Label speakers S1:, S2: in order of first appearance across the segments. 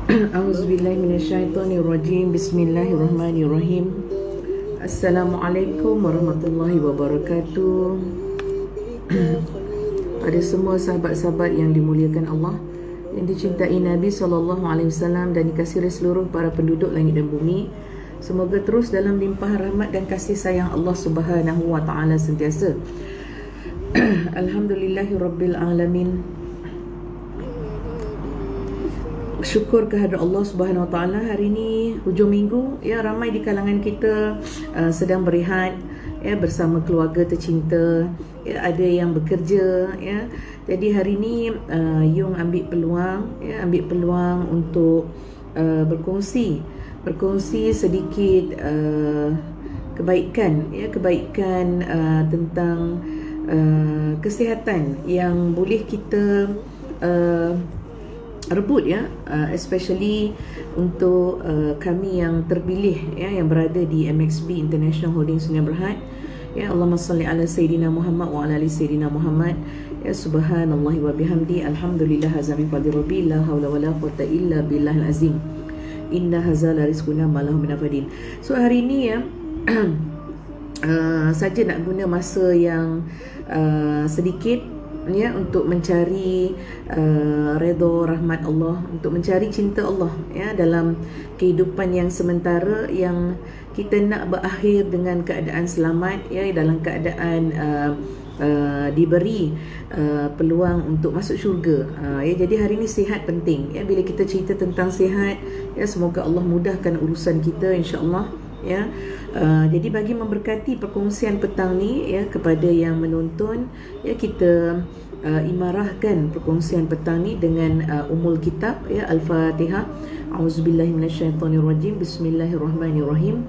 S1: A'udzubillahi minasyaitonirrajim. Bismillahirrahmanirrahim. Assalamualaikum warahmatullahi wabarakatuh. Pada semua sahabat-sahabat yang dimuliakan Allah, yang dicintai Nabi SAW dan dikasihi seluruh para penduduk langit dan bumi, semoga terus dalam limpahan rahmat dan kasih sayang Allah Subhanahu wa taala sentiasa. Alhamdulillahirabbil alamin. Syukur kehadrat Allah Subhanahu Wa Taala. Hari ini hujung minggu, ya, ramai di kalangan kita sedang berehat, ya, bersama keluarga tercinta, ya, ada yang bekerja, ya. Jadi hari ini Yung ambil peluang untuk berkongsi sedikit kebaikan tentang kesihatan yang boleh kita rebut, ya, especially untuk kami yang terpilih, ya, yang berada di MXB International Holdings Sungai Berhad, ya. Allahumma salli ala Sayyidina Muhammad wa ala ali Sayyidina Muhammad, ya. Subhanallahi wa bihamdi, alhamdulillah hazami fadli rabbi, la hawla wa la quwwata illa billahil azim, inna hazala rizquna ma lahu min nafadin. So hari ini, ya, saja nak guna masa yang sedikit, ya, untuk mencari redha rahmat Allah, untuk mencari cinta Allah, ya, dalam kehidupan yang sementara yang kita nak berakhir dengan keadaan selamat, ya, dalam keadaan diberi peluang untuk masuk syurga, ya. Jadi hari ini sihat penting, ya. Bila kita cerita tentang sihat, ya, semoga Allah mudahkan urusan kita, insya-Allah, ya. Jadi bagi memberkati perkongsian petang ni, ya, kepada yang menonton, ya, kita imarahkan perkongsian petang ni dengan umul kitab, ya, Al-Fatihah. A'udzubillahi minasyaitonirrajim. Bismillahirrahmanirrahim.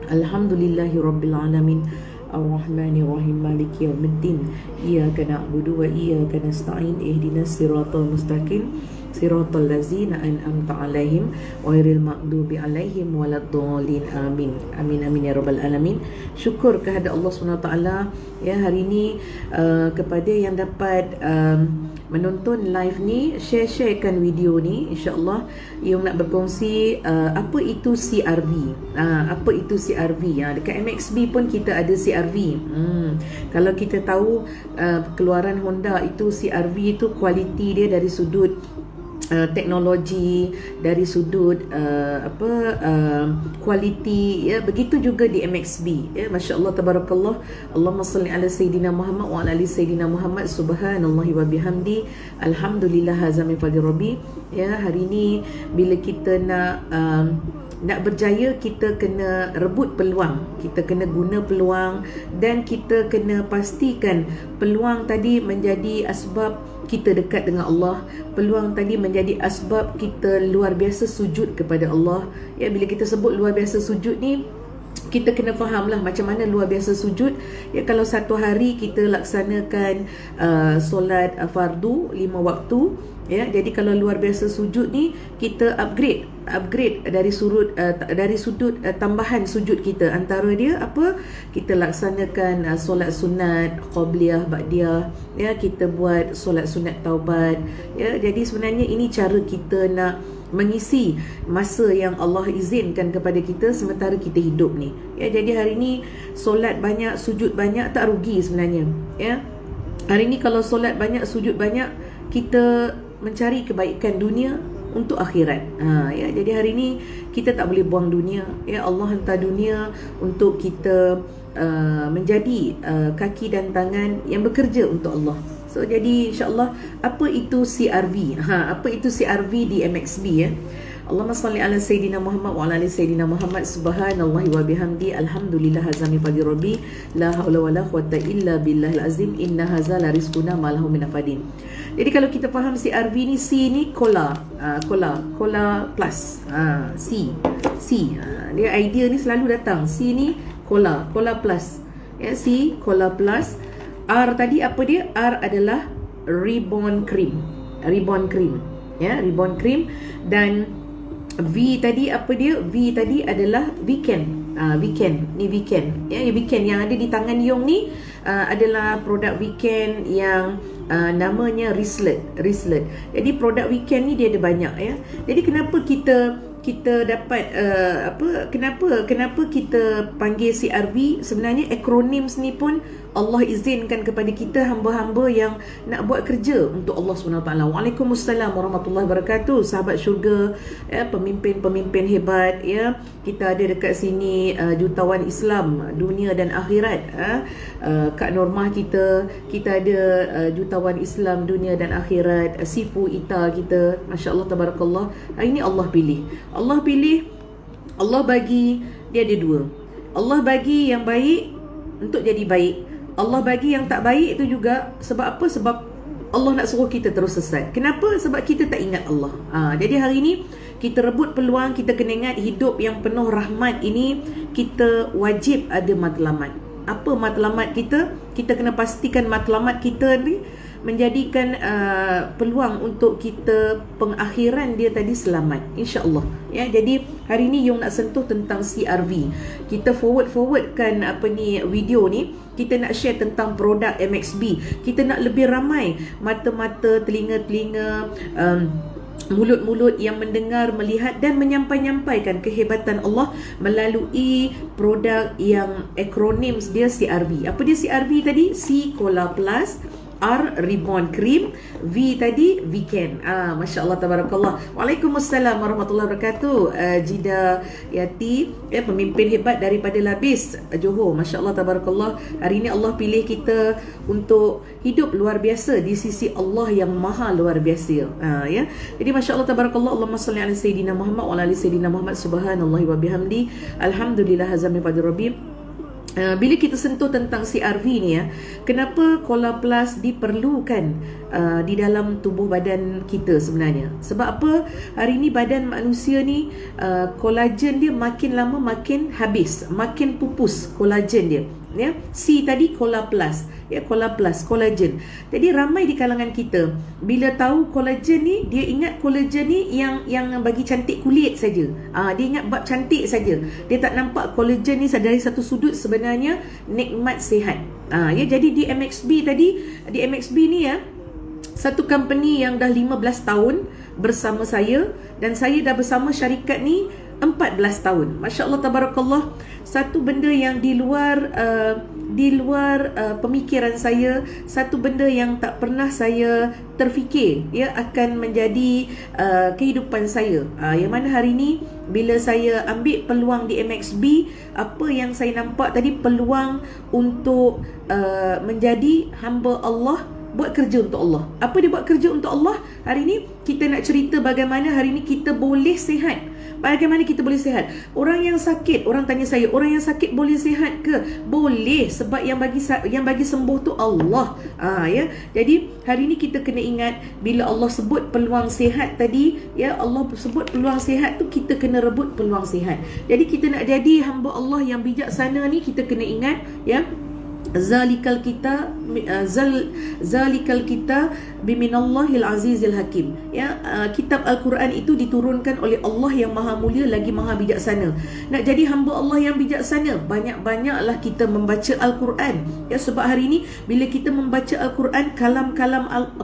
S1: Alhamdulillahirabbil alamin. Ar-Rahmanir-Rahim, Maliki Yawmiddin. Iyyaka na'budu wa iyyaka nasta'in. Ihdinas siratal mustaqim, siratal ladzina an'amta 'alaihim ghairil maghdubi 'alaihim waladdallin. Amin. Amin amin ya rabbal alamin. Syukur kehadrat Allah Subhanahu taala, ya, hari ini kepada yang dapat menonton live ni, sharekan video ni, insya-Allah. Yung nak berkongsi apa itu CRV. Apa itu CRV? Dekat MXB pun kita ada CRV. Kalau kita tahu keluaran Honda itu, CRV itu kualiti dia dari sudut teknologi, dari sudut kualiti, ya. Begitu juga di MXB, ya. Masya-Allah, tabarakallah. Allahumma salli ala Sayyidina Muhammad wa ala ali Sayyidina Muhammad. Subhanallahi wa bihamdi, alhamdulillah hazami fadli rabbi, ya. Hari ini bila kita nak berjaya, kita kena rebut peluang, kita kena guna peluang, dan kita kena pastikan peluang tadi menjadi asbab kita dekat dengan Allah. Peluang tadi menjadi asbab kita luar biasa sujud kepada Allah, ya. Bila kita sebut luar biasa sujud ni, kita kena fahamlah macam mana luar biasa sujud, ya. Kalau satu hari kita laksanakan solat fardu 5 waktu, ya. Jadi kalau luar biasa sujud ni, kita upgrade dari sudut tambahan sujud kita. Antara dia apa? Kita laksanakan solat sunat qabliyah, ba'diyah, ya. Kita buat solat sunat taubat, ya. Jadi sebenarnya ini cara kita nak mengisi masa yang Allah izinkan kepada kita sementara kita hidup ni, ya. Jadi hari ni solat banyak, sujud banyak, tak rugi sebenarnya, ya. Hari ni kalau solat banyak, sujud banyak, kita mencari kebaikan dunia untuk akhirat, ya. Jadi hari ni kita tak boleh buang dunia, ya. Allah hantar dunia untuk kita menjadi kaki dan tangan yang bekerja untuk Allah. So jadi insya-Allah, apa itu CRV? Apa itu CRV di MXB, ya? Allahumma salli ala Sayyidina Muhammad wa ala ali Sayyidina Muhammad. Subhanallahi wa bihamdi, alhamdulillah hazami fadli rabbi, la haula wa la quwwata illa billahil azim, inna hazala rizquna ma lahu min nafadin. Jadi kalau kita faham CRV ni, C ni cola plus, C, dia idea ni selalu datang. C ni cola plus, ya. C cola plus. R tadi apa dia? R adalah ribbon cream, ya, ribbon cream. Dan V tadi apa dia? V tadi adalah weekend. Ni weekend, ya. Weekend yang ada di tangan Yung ni adalah produk weekend yang namanya Rislet. Jadi produk weekend ni dia ada banyak ya. Jadi kenapa kita dapat kenapa kita panggil CRV? Sebenarnya acronyms ni pun Allah izinkan kepada kita hamba-hamba yang nak buat kerja untuk Allah SWT. Waalaikumsalam warahmatullahi wabarakatuh. Sahabat syurga, ya, pemimpin-pemimpin hebat, ya. Kita ada dekat sini jutawan Islam dunia dan akhirat, Kak Normah kita ada jutawan Islam dunia dan akhirat, Sifu Ita kita, masya-Allah tabarakallah. Hari ini Allah pilih, Allah bagi, dia ada dua. Allah bagi yang baik untuk jadi baik, Allah bagi yang tak baik itu juga. Sebab apa? Sebab Allah nak suruh kita terus sesat. Kenapa? Sebab kita tak ingat Allah. Jadi hari ini kita rebut peluang. Kita kena ingat hidup yang penuh rahmat ini, kita wajib ada matlamat. Apa matlamat kita? Kita kena pastikan matlamat kita ni menjadikan peluang untuk kita pengakhiran dia tadi selamat, insya-Allah. Ya, jadi hari ni Yung nak sentuh tentang CRV. Kita forwardkan video ni. Kita nak share tentang produk MXB. Kita nak lebih ramai mata-mata, telinga-telinga, mulut-mulut yang mendengar, melihat dan menyampaikan kehebatan Allah melalui produk yang acronyms dia CRV. Apa dia CRV tadi? C Cola Plus, R Ribbon Cream, V tadi Weekend. Masya Allah tabarakallah. Waalaikumsalam warahmatullahi wabarakatuh. Jida Yati, pemimpin hebat daripada Labis Johor. Masya Allah tabarakallah. Hari ini Allah pilih kita untuk hidup luar biasa di sisi Allah yang maha luar biasa. Ya. Jadi masya Allah tabarakallah. Allahumma salli ala sayyidina Muhammad wa ala ali sayyidina Muhammad. Subhanallahi wa bihamdi. Alhamdulillah hazami fadil rabbi. Bila kita sentuh tentang CRV ni, kenapa Cola Plus diperlukan di dalam tubuh badan kita sebenarnya? Sebab apa? Hari ni badan manusia ni kolagen dia makin lama makin habis, makin pupus kolagen dia. Ya, C tadi Cola Plus, ya, Cola Plus, kolagen. Jadi ramai di kalangan kita bila tahu kolagen ni, dia ingat kolagen ni yang bagi cantik kulit saja. Dia ingat bab cantik saja. Dia tak nampak kolagen ni dari satu sudut sebenarnya nikmat sihat. Ya, jadi di MXB tadi, di MXB ni satu company yang dah 15 tahun bersama saya, dan saya dah bersama syarikat ni 14 tahun. Masya Allah tabarakallah. Satu benda yang di luar pemikiran saya, satu benda yang tak pernah saya terfikir akan menjadi kehidupan saya. Yang mana hari ni bila saya ambil peluang di MXB, apa yang saya nampak tadi, peluang untuk menjadi hamba Allah, buat kerja untuk Allah. Apa dia buat kerja untuk Allah? Hari ni kita nak cerita bagaimana hari ni kita boleh sihat. Bagaimana kita boleh sihat? Orang yang sakit, orang tanya saya, orang yang sakit boleh sihat ke? Boleh, sebab yang bagi sembuh tu Allah. Ya. Jadi hari ni kita kena ingat, bila Allah sebut peluang sihat tadi, ya, Allah sebut peluang sihat tu, kita kena rebut peluang sihat. Jadi kita nak jadi hamba Allah yang bijaksana ni, kita kena ingat, ya, zalikal kita biminallahil azizil hakim. Ya, kitab Al-Quran itu diturunkan oleh Allah yang maha mulia lagi maha bijaksana. Nak jadi hamba Allah yang bijaksana, banyak-banyaklah kita membaca Al-Quran. Ya, sebab hari ini bila kita membaca Al-Quran,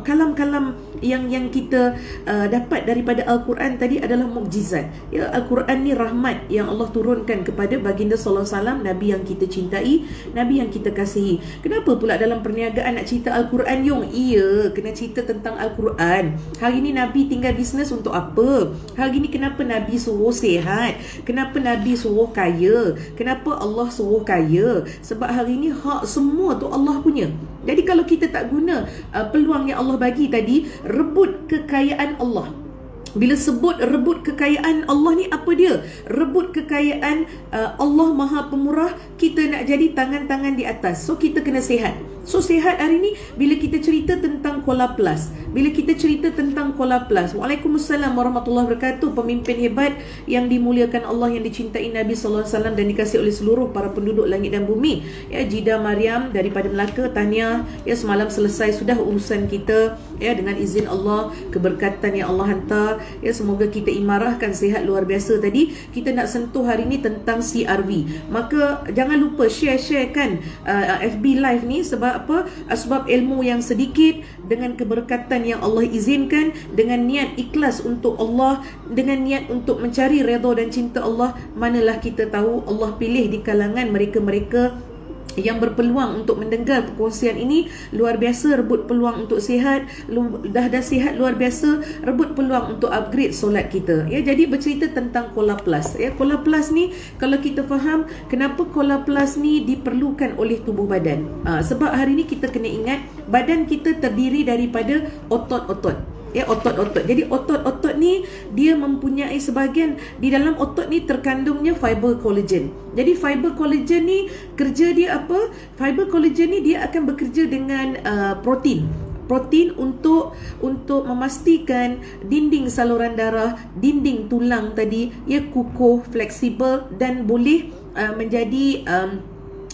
S1: kalam-kalam yang kita dapat daripada Al-Quran tadi adalah mukjizat. Ya, Al-Quran ni rahmat yang Allah turunkan kepada baginda sallallahu alaihi wasallam, Nabi yang kita cintai, Nabi yang kita kasihi. Kenapa pula dalam perniagaan nak cerita Al-Quran, Yung? Iya, kena cerita tentang Al-Quran. Hari ni Nabi tinggal bisnes untuk apa? Hari ni kenapa Nabi suruh sihat? Kenapa Nabi suruh kaya? Kenapa Allah suruh kaya? Sebab hari ni hak semua tu Allah punya. Jadi kalau kita tak guna peluang yang Allah bagi tadi, rebut kekayaan Allah. Bila sebut rebut kekayaan Allah ni, apa dia? Rebut kekayaan Allah Maha Pemurah. Kita nak jadi tangan-tangan di atas. So kita kena sihat. So sihat hari ni bila kita cerita tentang Cola Plus. Bila kita cerita tentang Cola Plus. Waalaikumsalam warahmatullahi wabarakatuh. Pemimpin hebat yang dimuliakan Allah, yang dicintai Nabi sallallahu alaihi wasallam dan dikasihi oleh seluruh para penduduk langit dan bumi. Ya, Jida Mariam daripada Melaka, tahniah. Ya, semalam selesai sudah urusan kita ya, dengan izin Allah, keberkatan yang Allah hantar, ya, semoga kita imarahkan sihat luar biasa. Tadi kita nak sentuh hari ni tentang CRV, maka jangan lupa sharekan FB live ni. Sebab apa? Sebab ilmu yang sedikit dengan keberkatan yang Allah izinkan, dengan niat ikhlas untuk Allah, dengan niat untuk mencari redha dan cinta Allah, manalah kita tahu Allah pilih di kalangan mereka-mereka yang berpeluang untuk mendengar perkongsian ini. Luar biasa, rebut peluang untuk sihat. Dah sihat luar biasa, rebut peluang untuk upgrade solat kita, ya. Jadi bercerita tentang Cola Plus, ya. Cola Plus ni, kalau kita faham kenapa Cola Plus ni diperlukan oleh tubuh badan, sebab hari ni kita kena ingat badan kita terdiri daripada otot-otot, ya, otot-otot. Jadi otot-otot ni dia mempunyai sebahagian di dalam otot ni terkandungnya fiber collagen. Jadi fiber collagen ni kerja dia apa? Fiber collagen ni dia akan bekerja dengan protein untuk memastikan dinding saluran darah, dinding tulang tadi, ya, kukuh, fleksibel dan boleh menjadi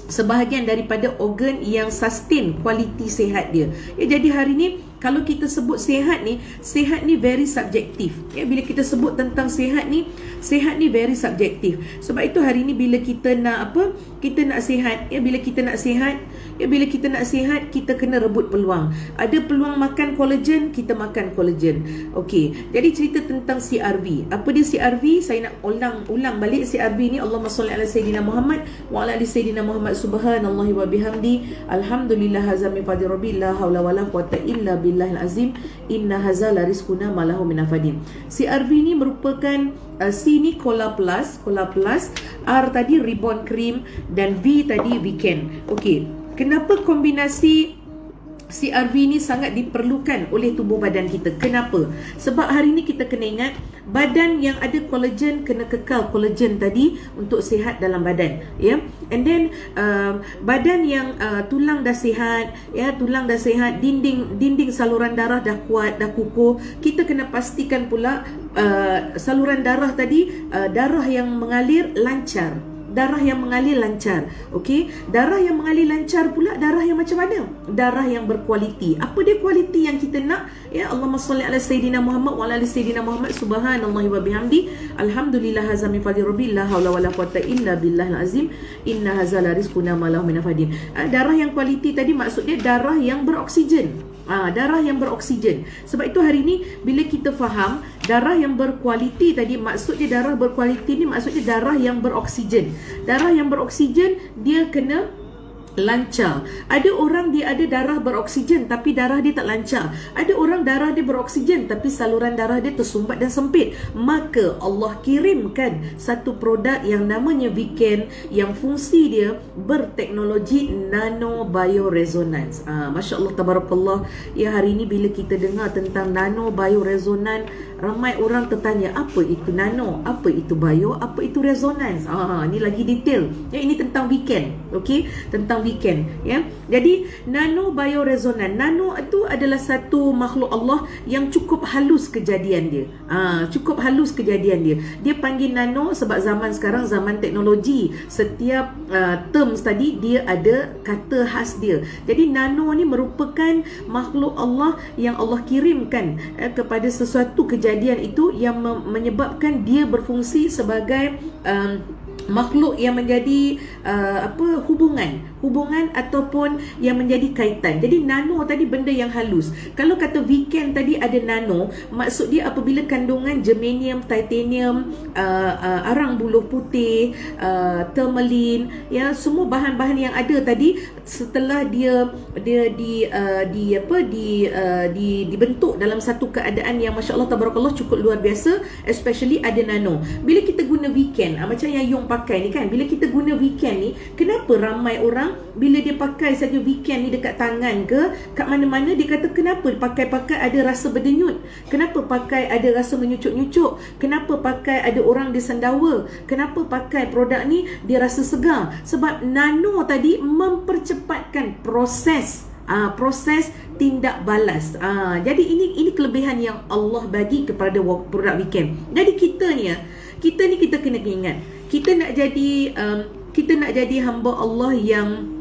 S1: sebahagian daripada organ yang sustain kualiti sihat dia, ya. Jadi hari ni kalau kita sebut sihat ni very subjektif, ya. Bila kita sebut tentang sihat ni very subjektif. Sebab itu hari ni bila kita nak apa? Kita nak sihat, ya. Bila kita nak sihat, kita kena rebut peluang. Ada peluang makan kolagen, kita makan kolagen. Okey. Jadi cerita tentang CRV. Apa dia CRV? Saya nak ulang balik CRV ni. Allahumma salli ala sayyidina Muhammad wa ala ali sayyidina Muhammad, subhanallahi wa bihamdi, alhamdulillah hazami fadhi rabbi, la haula wala quwata illa billahil azim, inna hazala rizquna malahu minafadin. CRV ni merupakan C ni Cola Plus, R tadi Reborn Cream, dan V tadi Weekend. Okey. Kenapa kombinasi CRV ni sangat diperlukan oleh tubuh badan kita? Kenapa? Sebab hari ni kita kena ingat, badan yang ada kolagen kena kekal kolagen tadi untuk sihat dalam badan, ya. And then badan yang tulang dah sihat, ya, dinding saluran darah dah kuat, dah kukuh, kita kena pastikan pula saluran darah tadi, darah yang mengalir lancar. Okey, darah yang mengalir lancar pula, darah yang macam mana? Darah yang berkualiti. Apa dia kualiti yang kita nak? Ya, Allahumma salli ala sayyidina Muhammad wa ala ali sayyidina Muhammad, subhanallahi wa bihamdi, alhamdulillah hazami fadhi rabbi, la haula wala quwata illa billahil azim, inna hazala rizquna malahu minafadin. Darah yang kualiti tadi maksudnya darah yang beroksigen. Darah yang beroksigen. Sebab itu hari ni bila kita faham darah yang berkualiti tadi, maksudnya darah berkualiti ni maksudnya darah yang beroksigen. Darah yang beroksigen dia kena lancar. Ada orang dia ada darah beroksigen tapi darah dia tak lancar. Ada orang darah dia beroksigen tapi saluran darah dia tersumbat dan sempit. Maka Allah kirimkan satu produk yang namanya Weekend, yang fungsi dia berteknologi nano bioresonance. Masya Allah, tabarakallah. Ya, hari ni bila kita dengar tentang nano bioresonance, ramai orang tertanya, apa itu nano, apa itu bio, apa itu resonance. Ni lagi detail. Ya, ini tentang Weekend. Okey, tentang Weekend, ya. Jadi nano bioresonance, nano itu adalah satu makhluk Allah yang cukup halus kejadian dia. Dia panggil nano sebab zaman sekarang zaman teknologi. Setiap terms tadi dia ada kata khas dia. Jadi nano ni merupakan makhluk Allah yang Allah kirimkan kepada sesuatu kejadian itu yang menyebabkan dia berfungsi sebagai makhluk yang menjadi hubungan ataupun yang menjadi kaitan. Jadi nano tadi benda yang halus. Kalau kata Weekend tadi ada nano, maksud dia apabila kandungan germanium, titanium, arang buluh putih, tourmaline, ya, semua bahan-bahan yang ada tadi setelah dia dibentuk dalam satu keadaan yang masya-Allah tabarakallah cukup luar biasa, especially ada nano. Bila kita guna Weekend, macam yang Yung pakai ni kan, bila kita guna Weekend ni, kenapa ramai orang bila dia pakai saja Weekend ni dekat tangan ke kat mana-mana, dia kata kenapa pakai ada rasa berdenyut, kenapa pakai ada rasa menyucuk-nyucuk, kenapa pakai ada orang dia sendawa, kenapa pakai produk ni dia rasa segar? Sebab nano tadi mempercepatkan proses tindak balas. Jadi ini kelebihan yang Allah bagi kepada produk Weekend. Jadi kita ni kita kena ingat, kita nak jadi hamba Allah yang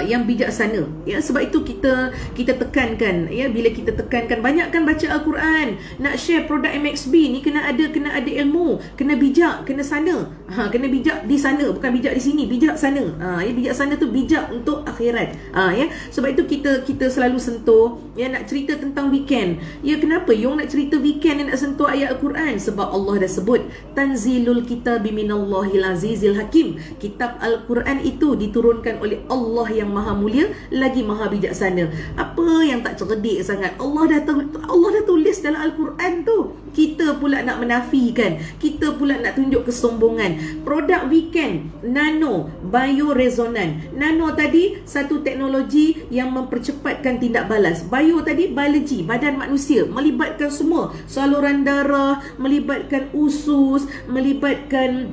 S1: yang bijaksana. Ya, sebab itu kita tekankan, ya, bila kita tekankan banyakkan baca Al-Quran, nak share produk MXB ni kena ada ilmu, kena bijak, kena sana. Kena bijak di sana, bukan bijak di sini, bijak sana. Ya, bijak sana tu bijak untuk akhirat. Ya, sebab itu kita selalu sentuh, ya, nak cerita tentang weekend. Ya, kenapa Yong nak cerita weekend, nak sentuh ayat Al-Quran? Sebab Allah dah sebut tanzilul kitabi minallahil azizil hakim. Kitab Al-Quran itu diturunkan oleh Allah yang maha mulia lagi maha bijaksana. Apa yang tak cerdik sangat? Allah dah tulis dalam Al-Quran tu. Kita pula nak menafikan, kita pula nak tunjuk kesombongan. Produk weekend nano bioresonan. Nano tadi satu teknologi yang mempercepatkan tindak balas. Bio tadi biologi, badan manusia, melibatkan semua saluran darah, melibatkan usus, melibatkan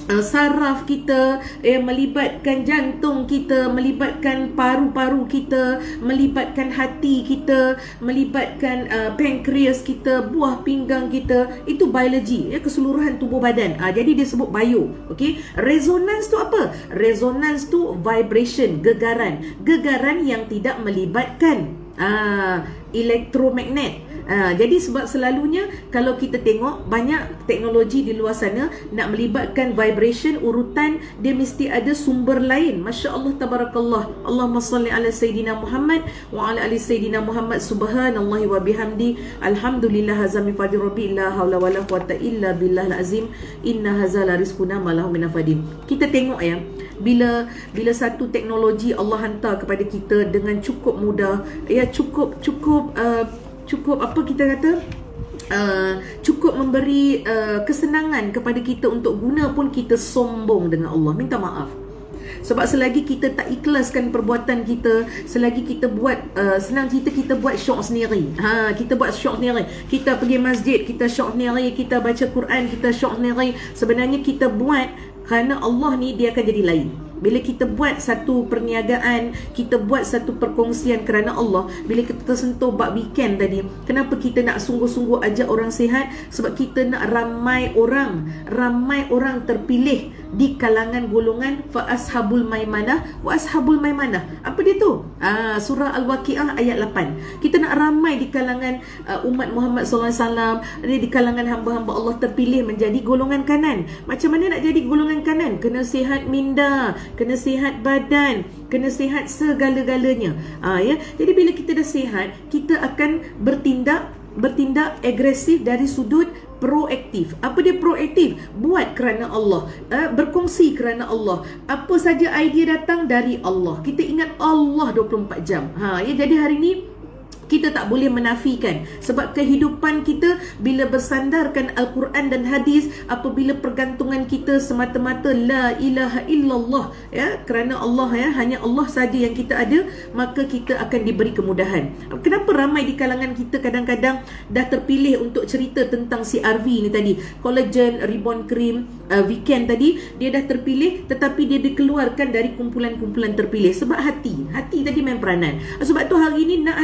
S1: saraf kita, melibatkan jantung kita, melibatkan paru-paru kita, melibatkan hati kita, melibatkan pankreas kita, buah pinggang kita. Itu biologi, ya, keseluruhan tubuh badan. Jadi dia sebut bio. Okey, resonance tu apa? Resonance tu vibration, gegaran yang tidak melibatkan elektromagnet. Jadi sebab selalunya kalau kita tengok banyak teknologi di luar sana nak melibatkan vibration, urutan dia mesti ada sumber lain. Masya Allah, tabarakallah. Allahumma salli ala Sayyidina Muhammad wa ala ali Sayyidina Muhammad. Subhanallahi wa bihamdi. Alhamdulillah hazami fadi rabbi la hawla wa la quwata illa billahil azim. Inna hazala rizquna malahu minafadin. Kita tengok, ya, bila satu teknologi Allah hantar kepada kita dengan cukup mudah, ya, cukup apa kita kata, cukup memberi kesenangan kepada kita untuk guna, pun kita sombong dengan Allah. Minta maaf. Sebab selagi kita tak ikhlaskan perbuatan kita, selagi kita buat senang cerita, kita buat syok sendiri. Kita buat syok sendiri. Kita pergi masjid, kita syok sendiri. Kita baca Quran, kita syok sendiri. Sebenarnya kita buat kerana Allah ni dia akan jadi lain. Bila kita buat satu perniagaan, kita buat satu perkongsian kerana Allah, bila kita tersentuh bab weekend tadi, kenapa kita nak sungguh-sungguh ajak orang sihat? Sebab kita nak ramai orang terpilih di kalangan golongan fa ashabul maimanah wa ashabul maimanah. Apa dia tu? Surah Al-Waqiah ayat 8. Kita nak ramai di kalangan umat Muhammad sallallahu alaihi wasallam, di kalangan hamba-hamba Allah terpilih menjadi golongan kanan. Macam mana nak jadi golongan kanan? Kena sihat minda, kena sihat badan, kena sihat segala-galanya. Ya. Jadi bila kita dah sihat, kita akan bertindak agresif dari sudut proaktif. Apa dia proaktif? Buat kerana Allah, berkongsi kerana Allah. Apa saja idea datang dari Allah. Kita ingat Allah 24 jam. Ya, jadi hari ni kita tak boleh menafikan, sebab kehidupan kita bila bersandarkan Al-Quran dan hadis, apabila pergantungan kita semata-mata la ilaha illallah, ya, kerana Allah, ya, hanya Allah saja yang kita ada, maka kita akan diberi kemudahan. Kenapa ramai di kalangan kita kadang-kadang dah terpilih untuk cerita tentang CRV ni tadi, collagen, reborn cream, weekend tadi, dia dah terpilih tetapi dia dikeluarkan dari kumpulan-kumpulan terpilih sebab hati tadi main peranan. Sebab tu hari ni nak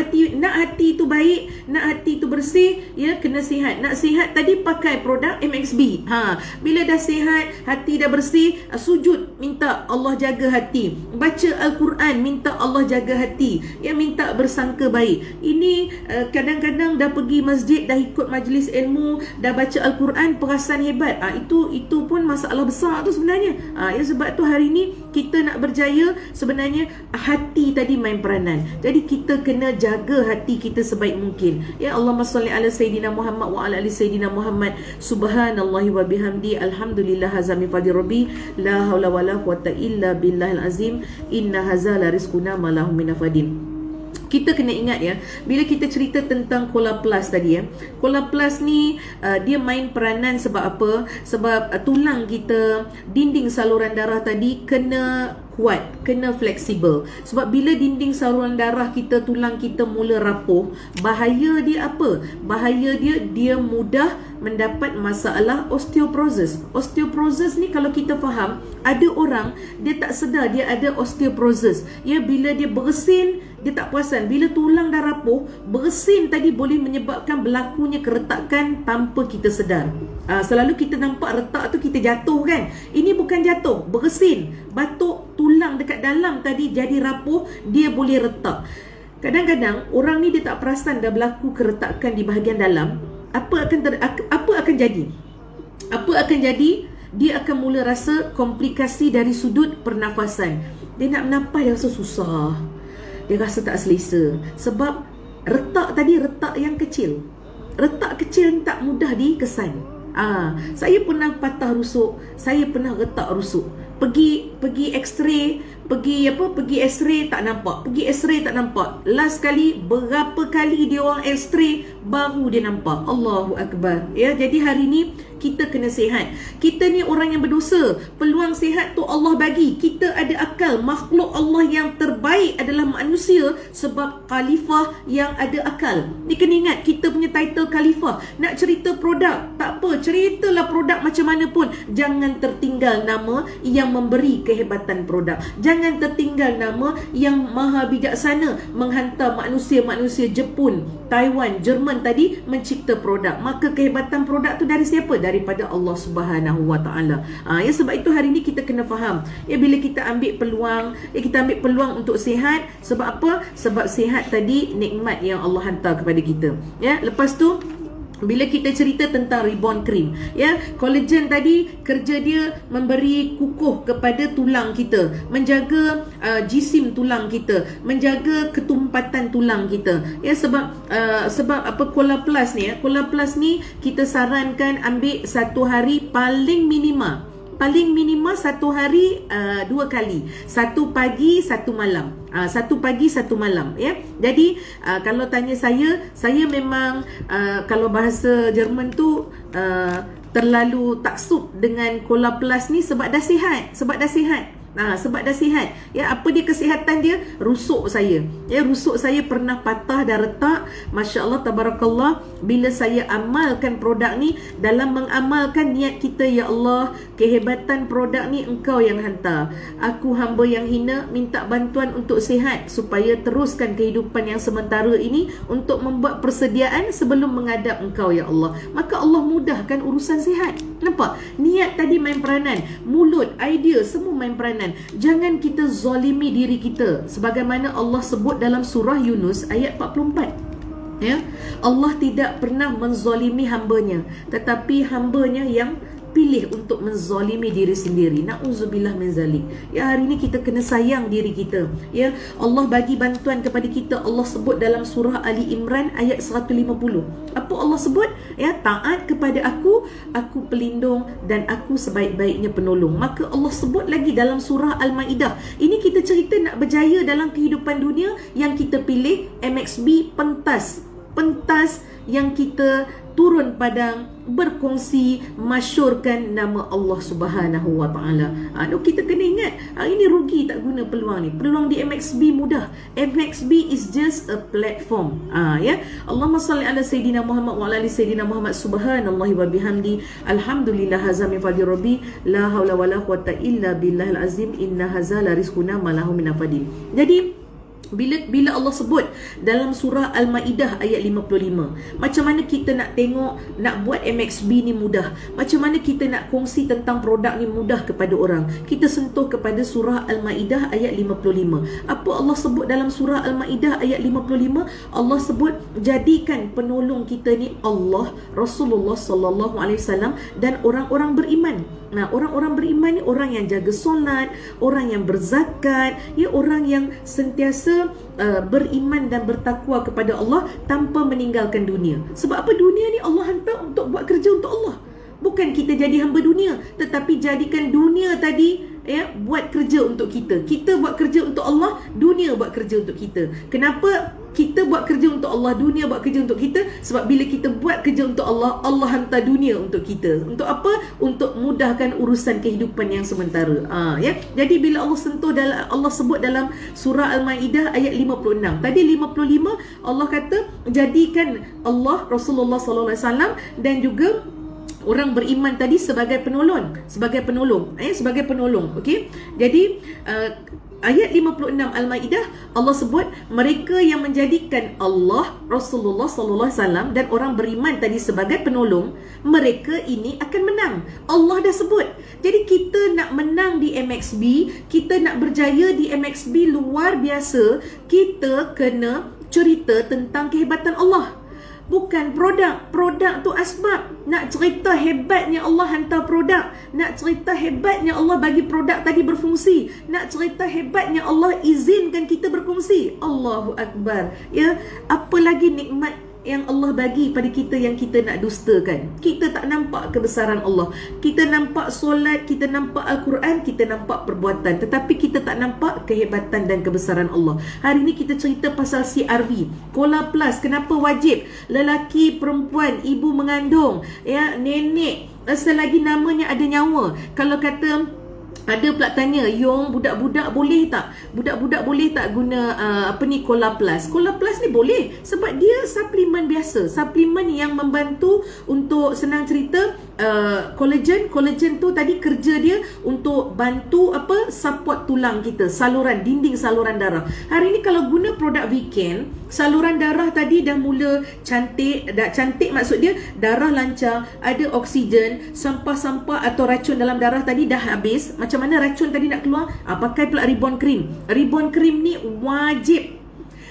S1: hati tu baik, nak hati tu bersih, ya, kena sihat. Nak sihat tadi pakai produk MXB. Bila dah sihat, hati dah bersih, sujud minta Allah jaga hati, baca Al-Quran minta Allah jaga hati, ya, minta bersangka baik. Ini kadang-kadang dah pergi masjid, dah ikut majlis ilmu, dah baca Al-Quran, perasan hebat. Itu pun masalah besar tu sebenarnya. Ya, sebab tu hari ni kita nak berjaya, sebenarnya hati tadi main peranan. Jadi kita kena jaga hati kita sebaik mungkin. Ya, Allahumma salli ala Sayyidina Muhammad wa ala ali Sayyidina Muhammad. Subhanallahi wa bihamdi. Alhamdulillah hazami fadi rabbi. La hawla wa la quwata illa billahil azim. Inna hazala rizquna malahu minafadin. Kita kena ingat, ya, bila kita cerita tentang Cola Plus tadi, ya, Cola Plus ni dia main peranan sebab apa? Sebab tulang kita, dinding saluran darah tadi kena kuat, kena fleksibel. Sebab bila dinding saluran darah kita, tulang kita mula rapuh, bahaya dia apa? Bahaya dia mudah mendapat masalah osteoporosis. Osteoporosis ni kalau kita faham, ada orang dia tak sedar dia ada osteoporosis. Ya, bila dia bersin, dia tak perasan. Bila tulang dah rapuh, bersin tadi boleh menyebabkan berlakunya keretakan tanpa kita sedar. Selalu kita nampak retak tu kita jatuh kan. Ini bukan jatuh, bersin. Batuk tulang dekat dalam tadi jadi rapuh, dia boleh retak. Kadang-kadang orang ni dia tak perasan dah berlaku keretakan di bahagian dalam. Apa akan jadi? Apa akan jadi? Dia akan mula rasa komplikasi dari sudut pernafasan. Dia nak bernafas dia rasa susah. Dia rasa tak selesa. Sebab retak tadi retak yang kecil. Retak kecil tak mudah dikesan. Saya pernah patah rusuk, saya pernah retak rusuk. Pergi X-ray, pergi X-ray tak nampak. Pergi X-ray tak nampak. Last kali berapa kali dia orang X-ray baru dia nampak. Allahu Akbar. Ya, jadi hari ni kita kena sihat. Kita ni orang yang berdosa. Peluang sihat tu Allah bagi. Kita ada akal. Makhluk Allah yang terbaik adalah manusia sebab khalifah yang ada akal. Ni kena ingat, kita punya title khalifah. Nak cerita produk, tak apa, ceritalah produk macam mana pun. Jangan tertinggal nama yang memberi kehebatan produk. Jangan tertinggal nama yang maha bijaksana menghantar manusia-manusia Jepun, Taiwan, Jerman tadi mencipta produk. Maka kehebatan produk tu dari siapa? Daripada Allah Subhanahu Wa Taala. Ya, sebab itu hari ni kita kena faham. Ya, bila kita ambil peluang, kita ambil peluang untuk sihat. Sebab apa? Sebab sihat tadi nikmat yang Allah hantar kepada kita. Ya, lepas tu bila kita cerita tentang Reborn Cream, ya, collagen tadi kerja dia memberi kukuh kepada tulang kita, menjaga jisim tulang kita, menjaga ketumpatan tulang kita. Ya, sebab apa Cola Plus ni, Cola Plus ni kita sarankan ambil satu hari paling minima satu hari 2 kali. Satu pagi, satu malam. Satu pagi, satu malam. Ya. Jadi kalau tanya saya memang kalau bahasa Jerman tu terlalu taksub dengan Cola Plus ni sebab dah sihat. Sebab dah sihat. Ya, apa dia kesihatan dia? Rusuk saya. Ya, rusuk saya pernah patah dan retak. Masya-Allah tabarakallah, bila saya amalkan produk ni, dalam mengamalkan niat kita, ya Allah, kehebatan produk ni Engkau yang hantar. Aku hamba yang hina minta bantuan untuk sihat supaya teruskan kehidupan yang sementara ini untuk membuat persediaan sebelum menghadap Engkau, ya Allah. Maka Allah mudahkan urusan sihat. Nampak? Niat tadi main peranan, mulut, idea semua main peranan. Jangan kita zalimi diri kita sebagaimana Allah sebut dalam surah Yunus ayat 44. Ya, Allah tidak pernah menzalimi hambanya, tetapi hambanya yang pilih untuk menzalimi diri sendiri. Na'udzubillah min zalik. Ya, hari ni kita kena sayang diri kita. Ya, Allah bagi bantuan kepada kita. Allah sebut dalam surah Ali Imran ayat 150. Apa Allah sebut? Ya, taat kepada aku pelindung dan aku sebaik-baiknya penolong. Maka Allah sebut lagi dalam surah Al-Maidah. Ini kita cerita nak berjaya dalam kehidupan dunia, yang kita pilih MXB pentas yang kita turun padang, berkongsi, masyurkan nama Allah Subhanahu Wa Taala. Kita kena ingat, ini rugi tak guna peluang ni. Peluang di MXB mudah. MXB is just a platform. Ya. Allahumma salli ala Sayyidina Muhammad wa ala ali Sayyidina Muhammad, subhanallahi wa bihamdi, alhamdulillah hazami fadli rabbi, la haula wala quwata illa billahil azim, inna hazala rizquna malahu min afadin. Jadi bila Allah sebut dalam surah Al-Maidah ayat 55, macam mana kita nak tengok, nak buat MXB ni mudah, macam mana kita nak kongsi tentang produk ni mudah kepada orang, kita sentuh kepada surah Al-Maidah ayat 55. Apa Allah sebut dalam surah Al-Maidah ayat 55? Allah sebut jadikan penolong kita ni Allah, Rasulullah sallallahu alaihi wasallam dan orang-orang beriman. Nah, orang-orang beriman ni orang yang jaga solat, orang yang berzakat, ya, orang yang sentiasa beriman dan bertakwa kepada Allah tanpa meninggalkan dunia. Sebab apa? Dunia ni Allah hantar untuk buat kerja untuk Allah. Bukan kita jadi hamba dunia, tetapi jadikan dunia tadi, ya, buat kerja untuk kita. Kita buat kerja untuk Allah, dunia buat kerja untuk kita. Kenapa kita buat kerja untuk Allah, dunia buat kerja untuk kita? Sebab bila kita buat kerja untuk Allah, Allah hantar dunia untuk kita. Untuk apa? Untuk mudahkan urusan kehidupan yang sementara. Ya. Jadi bila Allah Allah sebut dalam surah Al-Maidah ayat 56. Tadi 55 Allah kata jadikan Allah, Rasulullah sallallahu alaihi wasallam dan juga orang beriman tadi sebagai penolong, okey. Jadi Ayat 56 Al-Maidah, Allah sebut mereka yang menjadikan Allah, Rasulullah sallallahu alaihi wasallam dan orang beriman tadi sebagai penolong, mereka ini akan menang. Allah dah sebut. Jadi kita nak menang di MXB, kita nak berjaya di MXB luar biasa, kita kena cerita tentang kehebatan Allah. Bukan produk. Produk tu asbab. Nak cerita hebatnya Allah hantar produk. Nak cerita hebatnya Allah bagi produk tadi berfungsi. Nak cerita hebatnya Allah izinkan kita berfungsi. Allahu Akbar. Ya, apa lagi nikmat yang Allah bagi pada kita yang kita nak dustakan? Kita tak nampak kebesaran Allah. Kita nampak solat, kita nampak Al-Quran, kita nampak perbuatan, tetapi kita tak nampak kehebatan dan kebesaran Allah. Hari ini kita cerita pasal CRV, Kola Plus. Kenapa wajib? Lelaki, perempuan, ibu mengandung, ya, nenek, selagi namanya ada nyawa. Kalau kata ada pula tanya, Yong, budak-budak boleh tak? Budak-budak boleh tak guna Kola Plus? Kola Plus ni boleh sebab dia suplemen biasa, suplemen yang membantu untuk, senang cerita, collagen. Collagen tu tadi kerja dia untuk bantu support tulang kita, saluran, dinding saluran darah. Hari ni kalau guna produk Weekend, saluran darah tadi dah mula cantik. Dah cantik maksud dia darah lancar, ada oksigen, sampah-sampah atau racun dalam darah tadi dah habis. Macam mana racun tadi nak keluar? Pakai pula Ribbon Cream. Ribbon Cream ni wajib.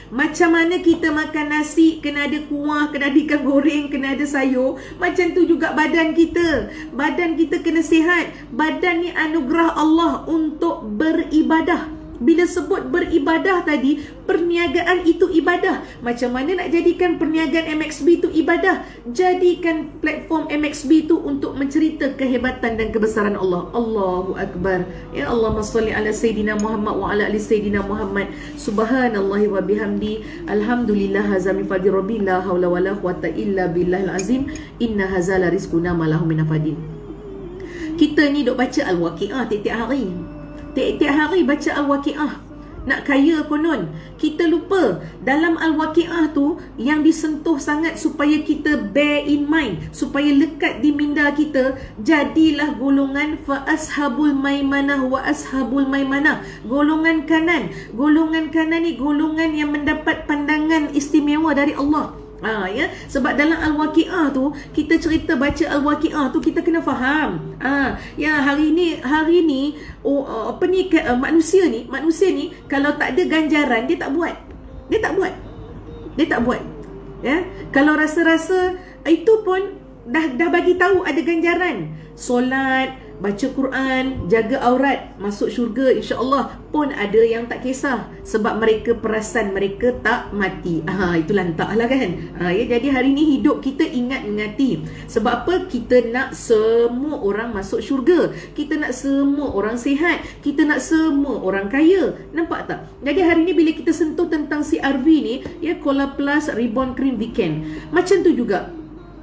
S1: Macam mana kita makan nasi, kena ada kuah, kena ada ikan goreng, kena ada sayur, macam tu juga badan kita. Badan kita kena sihat. Badan ni anugerah Allah untuk beribadah. Bila sebut beribadah tadi, perniagaan itu ibadah. Macam mana nak jadikan perniagaan MXB itu ibadah? Jadikan platform MXB itu untuk mencerita kehebatan dan kebesaran Allah. Allahu Akbar. Ya, Allahumma salli ala Sayyidina Muhammad wa ala ali Sayyidina Muhammad. Subhanallahi wa bihamdi. Alhamdulillah hazami fadhi rabbi la hawla wa la quwata illa billahil azim. Inna hazala rizquna malahu minafadin. Kita ni duk baca Al-Waqi'ah tiap-tiap hari. Tiap-tiap hari baca Al-Waqi'ah. Nak kaya konon. Kita lupa dalam Al-Waqi'ah tu yang disentuh sangat supaya kita bear in mind, supaya lekat di minda kita. Jadilah golongan fa ashabul maimanah wa ashabul maimanah. Golongan kanan. Golongan kanan ni golongan yang mendapat pandangan istimewa dari Allah. Ya, sebab dalam Al-Waqi'ah tu kita cerita baca Al-Waqi'ah tu kita kena faham. Ya, hari ni manusia ni kalau tak ada ganjaran dia tak buat. Dia tak buat. Ya, kalau rasa-rasa itu pun dah bagi tahu ada ganjaran. Solat, baca Quran, jaga aurat, masuk syurga insya-Allah, pun ada yang tak kisah sebab mereka perasan mereka tak mati. Itu lantaklah kan. Ya, jadi hari ni hidup kita ingati. Sebab apa? Kita nak semua orang masuk syurga. Kita nak semua orang sihat. Kita nak semua orang kaya. Nampak tak? Jadi hari ni bila kita sentuh tentang CRV ni, ya, Kola Plus Ribbon Cream Weekend. Macam tu juga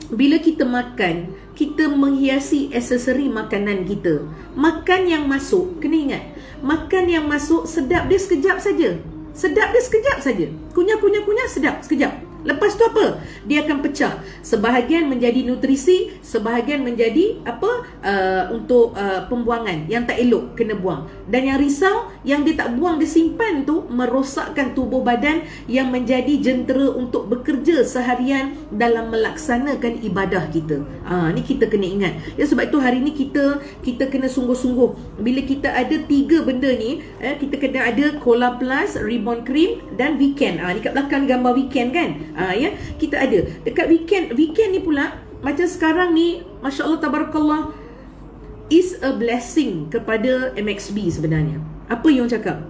S1: bila kita makan, kita menghiasi aksesori makanan kita. Makan yang masuk, kena ingat, makan yang masuk sedap dia sekejap saja. Kunyah, sedap sekejap. Lepas tu apa? Dia akan pecah. Sebahagian menjadi nutrisi, sebahagian menjadi untuk pembuangan. Yang tak elok kena buang. Dan yang risau, yang dia tak buang, dia simpan tu merosakkan tubuh badan yang menjadi jentera untuk bekerja seharian dalam melaksanakan ibadah kita. Ni kita kena ingat. Ya, sebab itu hari ni kita kena sungguh-sungguh. Bila kita ada 3 benda ni, kita kena ada Kola Plus, Ribbon Cream dan Weekend. Ni kat belakang gambar Weekend kan? Ya, kita ada dekat weekend ni pula. Macam sekarang ni, Masya Allah tabarakallah, is a blessing kepada MXB sebenarnya. Apa yang cakap?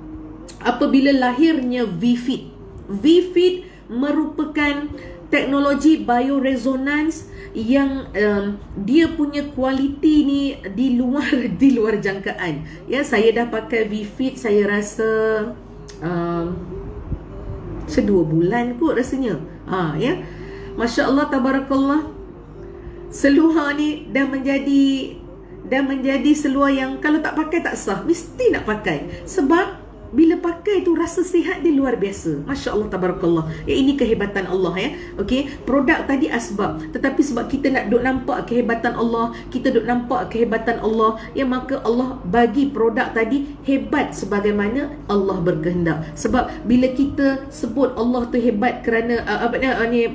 S1: Apabila lahirnya VFit. VFit merupakan teknologi bioresonance yang dia punya kualiti ni di luar jangkaan. Ya, saya dah pakai VFit, saya rasa 2 bulan kot rasanya. Ya, Masya Allah tabarakallah, seluar ni dah menjadi seluar yang kalau tak pakai tak sah, mesti nak pakai. Sebab bila pakai tu rasa sihat dia luar biasa. Masya Allah, tabarakallah. Ini kehebatan Allah ya. Okey, produk tadi asbab, tetapi sebab kita nak duk nampak kehebatan Allah, kita duk nampak kehebatan Allah, ya, maka Allah bagi produk tadi hebat sebagaimana Allah berkehendak. Sebab bila kita sebut Allah tu hebat kerana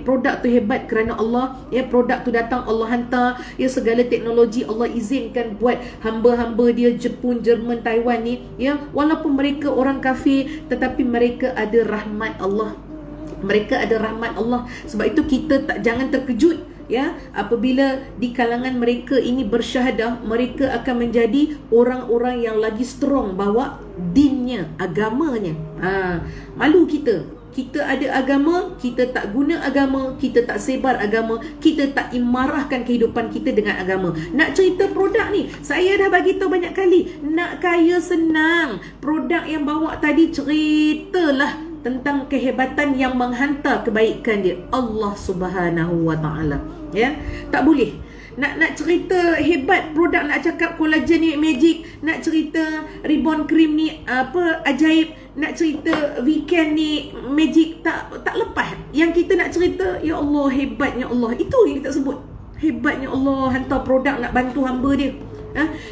S1: produk tu hebat kerana Allah, ya, produk tu datang Allah hantar, ya, segala teknologi Allah izinkan buat hamba-hamba dia Jepun, Jerman, Taiwan ni, ya, walaupun mereka orang kafir, tetapi mereka ada rahmat Allah. Mereka ada rahmat Allah. Sebab itu kita jangan terkejut, ya, apabila di kalangan mereka ini bersyahadah, mereka akan menjadi orang-orang yang lagi strong bawa dinnya, agamanya. Malu kita ada agama, kita tak guna agama, kita tak sebar agama, kita tak imarahkan kehidupan kita dengan agama. Nak cerita produk ni, saya dah bagi tahu banyak kali, nak kaya senang. Produk yang bawa tadi ceritalah tentang kehebatan yang menghantar kebaikan dia, Allah Subhanahu wa taala, ya. Tak boleh nak cerita hebat produk, nak cakap collagen ni magic, nak cerita ribbon cream ni ajaib, nak cerita weekend ni magic, tak lepas. Yang kita nak cerita, ya Allah, hebatnya Allah. Itu yang kita sebut, hebatnya Allah hantar produk nak bantu hamba dia.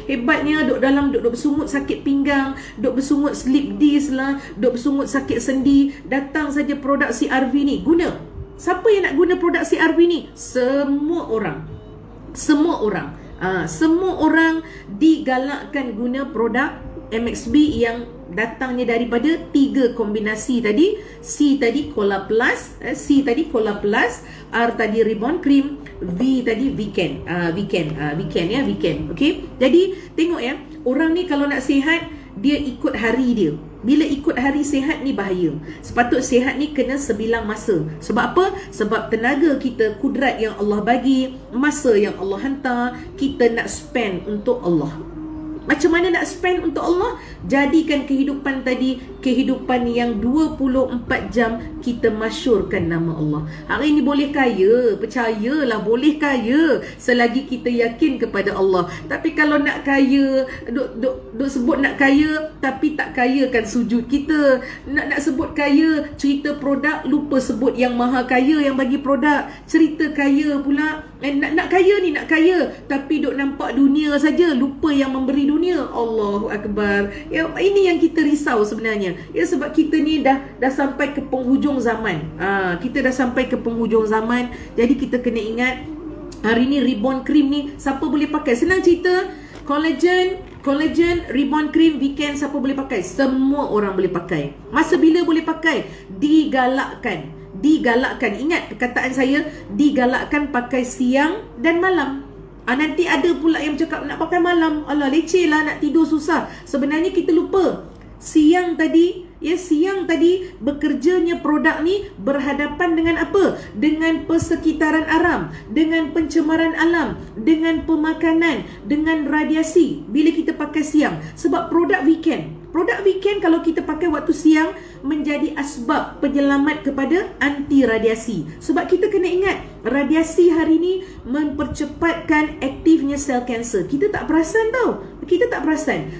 S1: Hebatnya duk bersungut sakit pinggang, duk bersungut slip disc lah, duk bersungut sakit sendi, datang saja produk CRV ni guna. Siapa yang nak guna produk CRV ni? Semua orang digalakkan guna produk MXB yang datangnya daripada 3 kombinasi tadi. C tadi Cola Plus, C tadi Cola Plus, R tadi Ribbon Cream, V tadi Weekend. Weekend. Okey. Jadi tengok ya, orang ni kalau nak sihat, dia ikut hari dia. Bila ikut hari sihat ni bahaya. Sepatut sihat ni kena sebilang masa. Sebab apa? Sebab tenaga kita, kudrat yang Allah bagi, masa yang Allah hantar, kita nak spend untuk Allah. Macam mana nak spend untuk Allah? Jadikan kehidupan tadi kehidupan yang 24 jam kita masyurkan nama Allah. Hari ini boleh kaya, percayalah boleh kaya selagi kita yakin kepada Allah. Tapi kalau nak kaya, duk sebut nak kaya tapi tak kayakan sujud kita. Nak sebut kaya, cerita produk, lupa sebut yang maha kaya yang bagi produk. Cerita kaya pula, nak kaya tapi duk nampak dunia saja, lupa yang memberi dunia. Allahu Akbar. Ya, ini yang kita risau sebenarnya. Ya, sebab kita ni dah sampai ke penghujung zaman. Kita dah sampai ke penghujung zaman. Jadi kita kena ingat, hari ni ribbon cream ni siapa boleh pakai? Senang cerita, collagen, ribbon cream, weekend, siapa boleh pakai? Semua orang boleh pakai. Masa bila boleh pakai? Digalakkan. Ingat perkataan saya, digalakkan pakai siang dan malam. Nanti ada pula yang cakap nak pakai malam, alah leceh lah, nak tidur susah. Sebenarnya kita lupa, siang tadi bekerjanya produk ni berhadapan dengan apa? Dengan persekitaran alam, dengan pencemaran alam, dengan pemakanan, dengan radiasi. Bila kita pakai siang, sebab produk weekend kalau kita pakai waktu siang menjadi asbab penyelamat kepada anti radiasi. Sebab kita kena ingat, radiasi hari ni mempercepatkan aktifnya sel kanser. Kita tak perasan tau.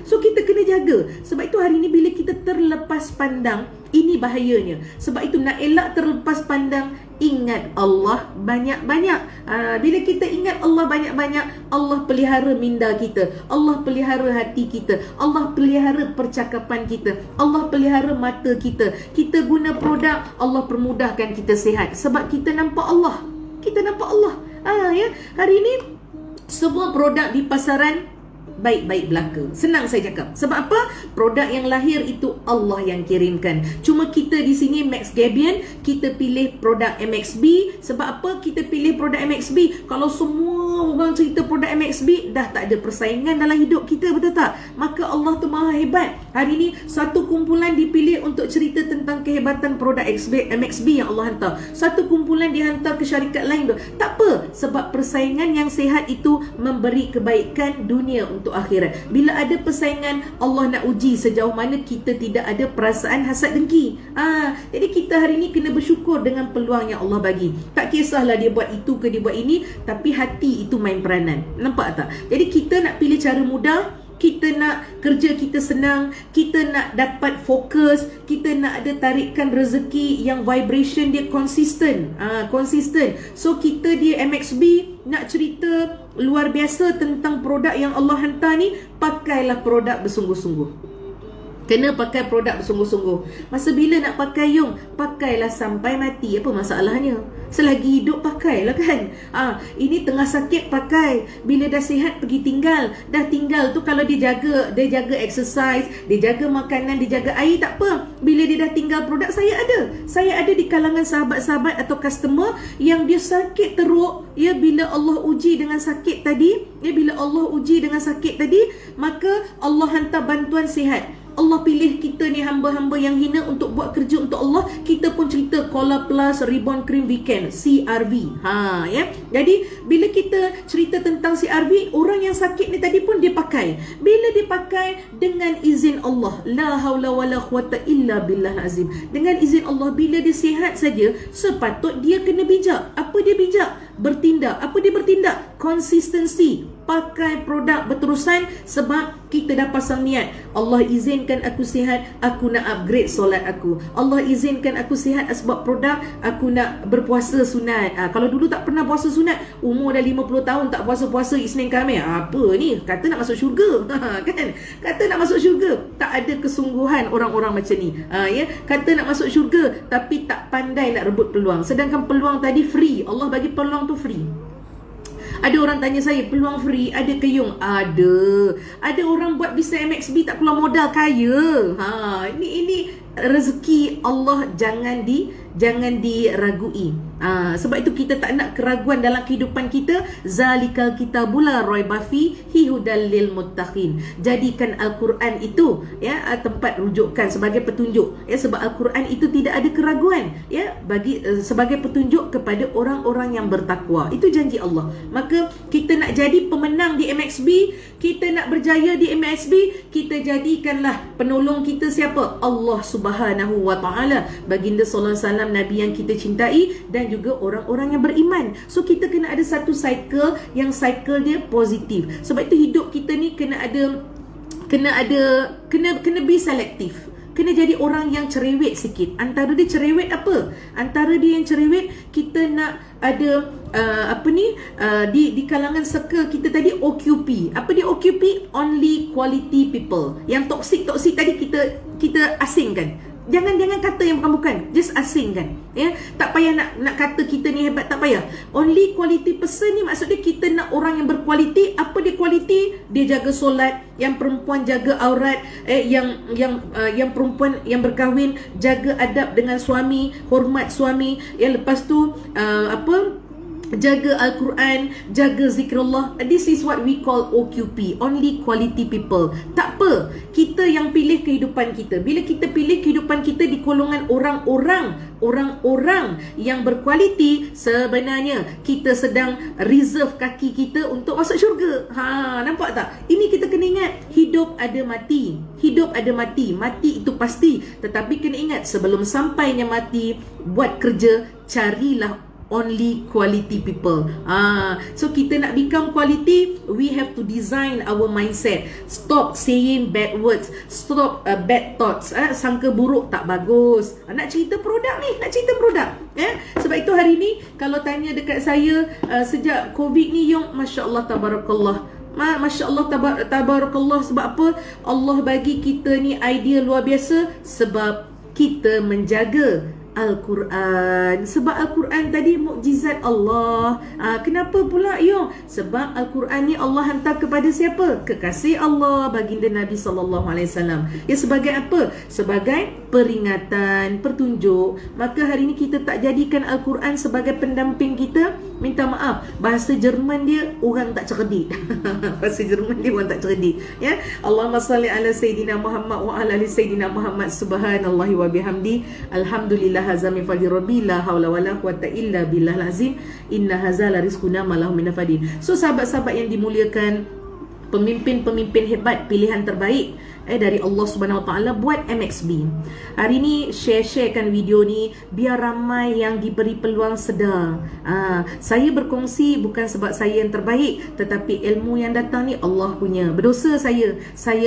S1: So kita kena jaga. Sebab itu hari ni bila kita terlepas pandang, ini bahayanya. Sebab itu nak elak terlepas pandang, ingat Allah banyak-banyak. Bila kita ingat Allah banyak-banyak, Allah pelihara minda kita, Allah pelihara hati kita, Allah pelihara percakapan kita, Allah pelihara mata kita. Kita guna produk, Allah permudahkan kita sihat. Sebab kita nampak Allah. Ya, hari ini semua produk di pasaran baik-baik belaka. Senang saya cakap. Sebab apa? Produk yang lahir itu Allah yang kirimkan. Cuma kita di sini Max Gabion, kita pilih produk MXB. Sebab apa kita pilih produk MXB? Kalau semua orang cerita produk MXB, dah tak ada persaingan dalam hidup kita, betul tak? Maka Allah tu maha hebat. Hari ini satu kumpulan dipilih untuk cerita tentang kehebatan produk MXB yang Allah hantar. Satu kumpulan dihantar ke syarikat lain tu. Tak apa, sebab persaingan yang sihat itu memberi kebaikan dunia untuk akhirat. Bila ada persaingan, Allah nak uji sejauh mana kita tidak ada perasaan hasad dengki. Jadi kita hari ni kena bersyukur dengan peluang yang Allah bagi. Tak kisahlah dia buat itu ke dia buat ini, tapi hati itu main peranan. Nampak tak? Jadi kita nak pilih cara mudah, kita nak kerja kita senang, kita nak dapat fokus, kita nak ada tarikan rezeki yang vibration dia konsisten. So kita di MXB nak cerita luar biasa tentang produk yang Allah hantar ni, pakailah produk bersungguh-sungguh. Kena pakai produk bersungguh-sungguh. Masa bila nak pakai Yung? Pakailah sampai mati. Apa masalahnya? Selagi hidup pakailah kan. Ini tengah sakit pakai. Bila dah sihat pergi tinggal. Dah tinggal tu kalau dia jaga exercise, dia jaga makanan, dia jaga air, tak apa. Bila dia dah tinggal produk, saya ada di kalangan sahabat-sahabat atau customer yang dia sakit teruk. Ya, bila Allah uji dengan sakit tadi, maka Allah hantar bantuan sihat. Allah pilih kita ni hamba-hamba yang hina untuk buat kerja untuk Allah. Kita pun cerita Cola Plus, Ribbon Cream Weekend, CRV. Ya. Jadi bila kita cerita tentang CRV, orang yang sakit ni tadi pun dia pakai. Bila dia pakai dengan izin Allah, la haula wala quwata illa billah azim. Dengan izin Allah, bila dia sihat saja, sepatut dia kena bijak. Apa dia bijak? Bertindak. Apa dia bertindak? Konsistensi. Pakai produk berterusan sebab kita dah pasang niat. Allah izinkan aku sihat, aku nak upgrade solat aku. Allah izinkan aku sihat sebab produk, aku nak berpuasa sunat. Kalau dulu tak pernah puasa sunat, umur dah 50 tahun tak puasa-puasa Isnin Khamis, apa ni? Kata nak masuk syurga. Kan? Kata nak masuk syurga. Tak ada kesungguhan orang-orang macam ni. Ya, kata nak masuk syurga tapi tak pandai nak rebut peluang. Sedangkan peluang tadi free. Allah bagi peluang tu free. Ada orang tanya saya, peluang free ada ke Yung? Ada orang buat bisnes MXB tak keluar modal, kaya. Ini rezeki Allah, jangan diragui. Sebab itu kita tak nak keraguan dalam kehidupan kita. Zalikal kitabul la raiba fihi hudal lil muttaqin. Jadikan Al-Quran itu tempat rujukan sebagai petunjuk. Sebab Al-Quran itu tidak ada keraguan. Bagi sebagai petunjuk kepada orang-orang yang bertakwa. Itu janji Allah. Maka kita nak jadi pemenang di MXB, kita nak berjaya di MXB, kita jadikanlah penolong kita siapa? Allah Subhanahu wa taala, baginda sallallahu alaihi wasallam, Nabi yang kita cintai, dan juga orang-orang yang beriman. So kita kena ada satu cycle yang cycle dia positif. Sebab itu hidup kita ni kena be selektif. Kena jadi orang yang cerewet sikit. Antara dia cerewet apa? Antara dia yang cerewet, kita nak ada di kalangan circle kita tadi OQP. Apa dia OQP? Only quality people. Yang toxic tadi kita asingkan. Jangan kata yang bukan-bukan. Just asingkan. Tak payah nak kata kita ni hebat, tak payah. Only quality person ni maksudnya kita nak orang yang berkualiti. Apa dia kualiti? Dia jaga solat, yang perempuan jaga aurat, yang perempuan yang berkahwin jaga adab dengan suami, hormat suami. Lepas tu jaga Al-Quran, jaga zikrullah. This is what we call OQP, only quality people. Tak apa, kita yang pilih kehidupan kita. Bila kita pilih kehidupan kita di golongan orang-orang yang berkualiti, sebenarnya kita sedang reserve kaki kita untuk masuk syurga. Nampak tak? Ini kita kena ingat, hidup ada mati. Hidup ada mati. Mati itu pasti. Tetapi kena ingat, sebelum sampainya mati, buat kerja, carilah only quality people. So kita nak become quality, we have to design our mindset. Stop saying bad words, stop bad thoughts. Sangka buruk tak bagus. Nak cerita produk ni, Sebab itu hari ni kalau tanya dekat saya, sejak Covid ni Yung, Masya Allah Tabarakallah, Masya Allah Tabarakallah. Sebab apa? Allah bagi kita ni idea luar biasa. Sebab kita menjaga Al-Quran. Sebab Al-Quran tadi mukjizat Allah. Kenapa pula Yung? Sebab Al-Quran ni Allah hantar kepada siapa? Kekasih Allah, baginda Nabi SAW. Sebagai apa? Sebagai peringatan, petunjuk. Maka hari ni kita tak jadikan Al-Quran sebagai pendamping kita. Minta maaf, bahasa Jerman dia orang tak cerdik. Bahasa Jerman dia orang tak cerdik. Allahumma salli ala Sayyidina Muhammad wa ala ali Sayyidina Muhammad. Subhanallahi wa bihamdi. Alhamdulillah hazami fali rabbi la hawla wala quwata illa billah lazim. Inna hazala rizquna malahu minafadin. So sahabat-sahabat yang dimuliakan, pemimpin-pemimpin hebat, pilihan terbaik dari Allah Subhanahu Wa Taala buat MXB. Hari ni share-sharekan video ni biar ramai yang diberi peluang sedar. Saya berkongsi bukan sebab saya yang terbaik, tetapi ilmu yang datang ni Allah punya. Berdosa saya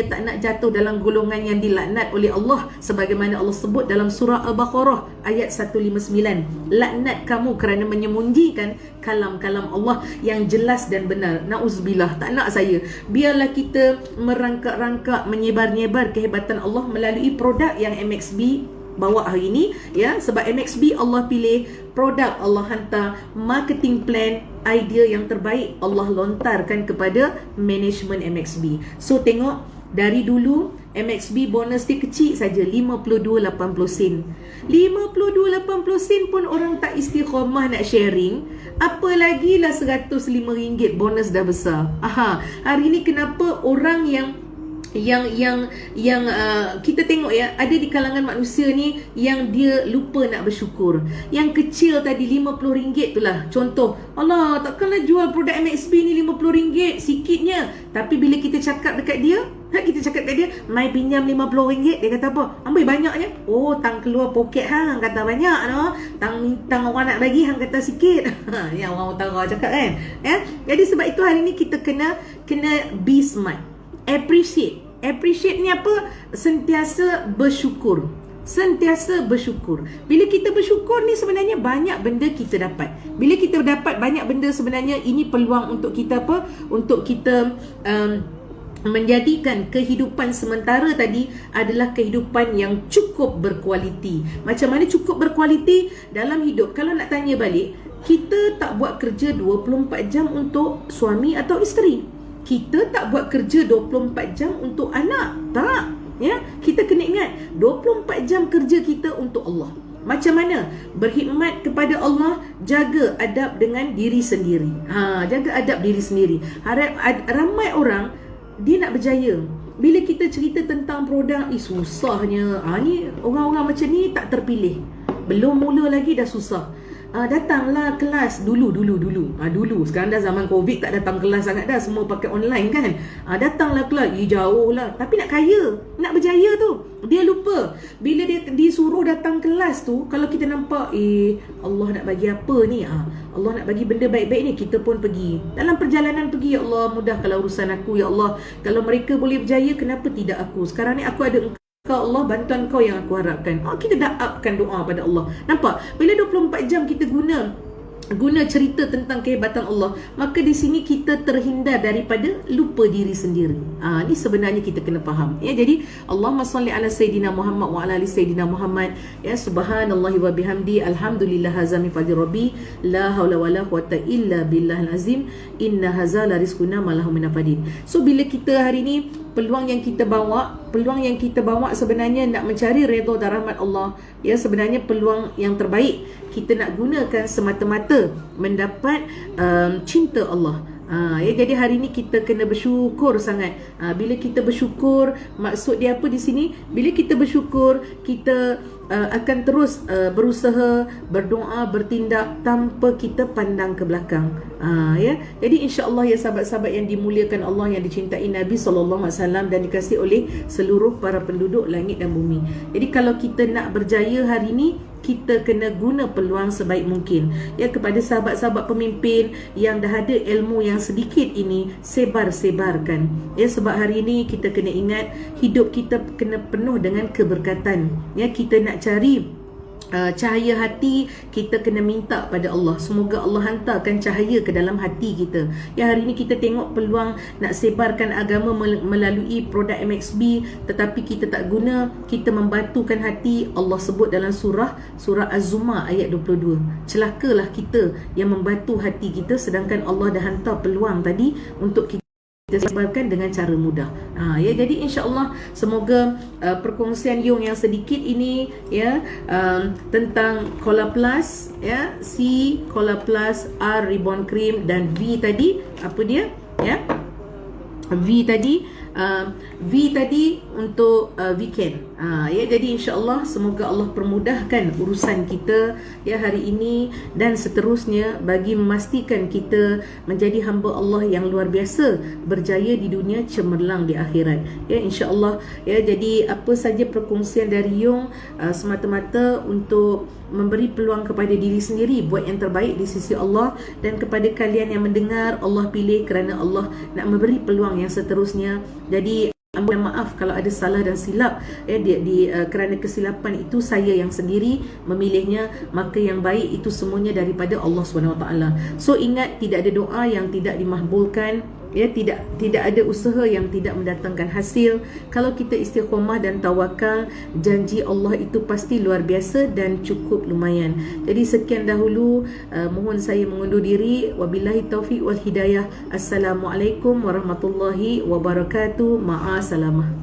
S1: tak nak jatuh dalam golongan yang dilaknat oleh Allah, sebagaimana Allah sebut dalam surah Al-Baqarah ayat 159. Laknat kamu kerana menyembunyikan kalam-kalam Allah yang jelas dan benar. Nauzubillah, tak nak saya. Biarlah kita merangkak-rangkak, menyebar-nyebar kehebatan Allah melalui produk yang MXB bawa hari ini, ya. Sebab MXB Allah pilih, produk Allah hantar, marketing plan, idea yang terbaik Allah lontarkan kepada management MXB. So tengok, dari dulu MXB bonus dia kecil saja, 52.80 sen. 52.80 sen pun orang tak istiqamah nak sharing, apalagilah RM105 bonus dah besar. Hari ni kenapa orang yang kita tengok, ya, ada di kalangan manusia ni yang dia lupa nak bersyukur. Yang kecil tadi RM50 tu lah contoh. Allah, takkanlah jual produk MXB ni RM50 sikitnya. Tapi bila kita cakap dekat dia, mai pinjam RM50, dia kata apa? Ambil banyaknya. Oh, tang keluar poket hang kata banyak no. Tang orang nak bagi hang kata sikit. Yang orang utara cakap kan. Ya. Jadi sebab itu hari ni kita kena be smart. Appreciate ni apa? Sentiasa bersyukur. Bila kita bersyukur ni sebenarnya banyak benda kita dapat. Bila kita dapat banyak benda, sebenarnya ini peluang untuk kita apa? Untuk kita menjadikan kehidupan sementara tadi adalah kehidupan yang cukup berkualiti. Macam mana cukup berkualiti dalam hidup? Kalau nak tanya balik, kita tak buat kerja 24 jam untuk suami atau isteri. Kita tak buat kerja 24 jam untuk anak. Tak, ya. Kita kena ingat 24 jam kerja kita untuk Allah. Macam mana? Berkhidmat kepada Allah, jaga adab dengan diri sendiri. Jaga adab diri sendiri. Ramai orang dia nak berjaya, bila kita cerita tentang produk, susahnya. Ni orang-orang macam ni tak terpilih. Belum mula lagi dah susah. Datanglah kelas dulu. Sekarang dah zaman Covid, tak datang kelas sangat dah, semua pakai online kan. Datanglah kelas, jauh lah. Tapi nak kaya, nak berjaya tu, dia lupa. Bila dia disuruh datang kelas tu, kalau kita nampak, Allah nak bagi apa ni? Allah nak bagi benda baik-baik ni, kita pun pergi. Dalam perjalanan pergi, ya Allah, mudahkanlah urusan aku, ya Allah. Kalau mereka boleh berjaya, kenapa tidak aku? Sekarang ni aku ada Engkau, Allah, bantuan Kau yang aku harapkan. Kita dah upkan doa pada Allah. Nampak? Bila 24 jam kita guna cerita tentang kehebatan Allah, maka di sini kita terhindar daripada lupa diri sendiri. Ni sebenarnya kita kena faham, ya. Jadi Allahumma salli ala Sayyidina Muhammad wa ala ali Sayyidina Muhammad, ya. Subhanallahi wa bihamdi, alhamdulillah hazami fadhi rabbi, la hawla wa la quwata illa billahil azim, inna hazala rizquna ma lahu min nafadin. So bila kita hari ni, peluang yang kita bawa sebenarnya nak mencari redha dan rahmat Allah, ya. Sebenarnya peluang yang terbaik kita nak gunakan semata-mata mendapat cinta Allah. Ya, jadi hari ni kita kena bersyukur sangat. Bila kita bersyukur, maksud dia apa di sini? Bila kita bersyukur, kita akan terus berusaha, berdoa, bertindak tanpa kita pandang ke belakang. Ya, jadi insya-Allah, ya sahabat-sahabat yang dimuliakan Allah, yang dicintai Nabi SAW dan dikasihi oleh seluruh para penduduk langit dan bumi. Jadi kalau kita nak berjaya hari ni, kita kena guna peluang sebaik mungkin. Ya, kepada sahabat-sahabat pemimpin yang dah ada ilmu yang sedikit ini, sebar-sebarkan. Ya, sebab hari ini kita kena ingat, hidup kita kena penuh dengan keberkatan. Ya, kita nak cari cahaya hati, kita kena minta pada Allah, semoga Allah hantarkan cahaya ke dalam hati kita. Ya, hari ini kita tengok peluang nak sebarkan agama melalui produk MXB, tetapi kita tak guna, kita membatukan hati. Allah sebut dalam surah Az-Zumar ayat 22. Celakalah kita yang membatu hati kita, sedangkan Allah dah hantar peluang tadi untuk kita sebarkan dengan cara mudah. Ya, jadi insya-Allah semoga perkongsian Yung yang sedikit ini, ya, tentang Cola Plus, ya, C Cola Plus, R Ribbon Cream, dan V tadi apa dia, ya, V tadi V tadi untuk weekend. Ya, jadi insya-Allah semoga Allah permudahkan urusan kita ya hari ini dan seterusnya bagi memastikan kita menjadi hamba Allah yang luar biasa, berjaya di dunia, cemerlang di akhirat. Ya, insya-Allah. Ya, jadi apa saja perkongsian dari Yung semata-mata untuk memberi peluang kepada diri sendiri buat yang terbaik di sisi Allah, dan kepada kalian yang mendengar Allah pilih kerana Allah nak memberi peluang yang seterusnya. Jadi mohon maaf kalau ada salah dan silap kerana kesilapan itu saya yang sendiri memilihnya, maka yang baik itu semuanya daripada Allah SWT. So ingat, tidak ada doa yang tidak dimahbulkan. Ya, tidak ada usaha yang tidak mendatangkan hasil. Kalau kita istiqamah dan tawakal, janji Allah itu pasti luar biasa dan cukup lumayan. Jadi sekian dahulu, mohon saya mengundur diri. Wabillahi taufiq wal hidayah. Assalamualaikum warahmatullahi wabarakatuh. Ma'asalamah.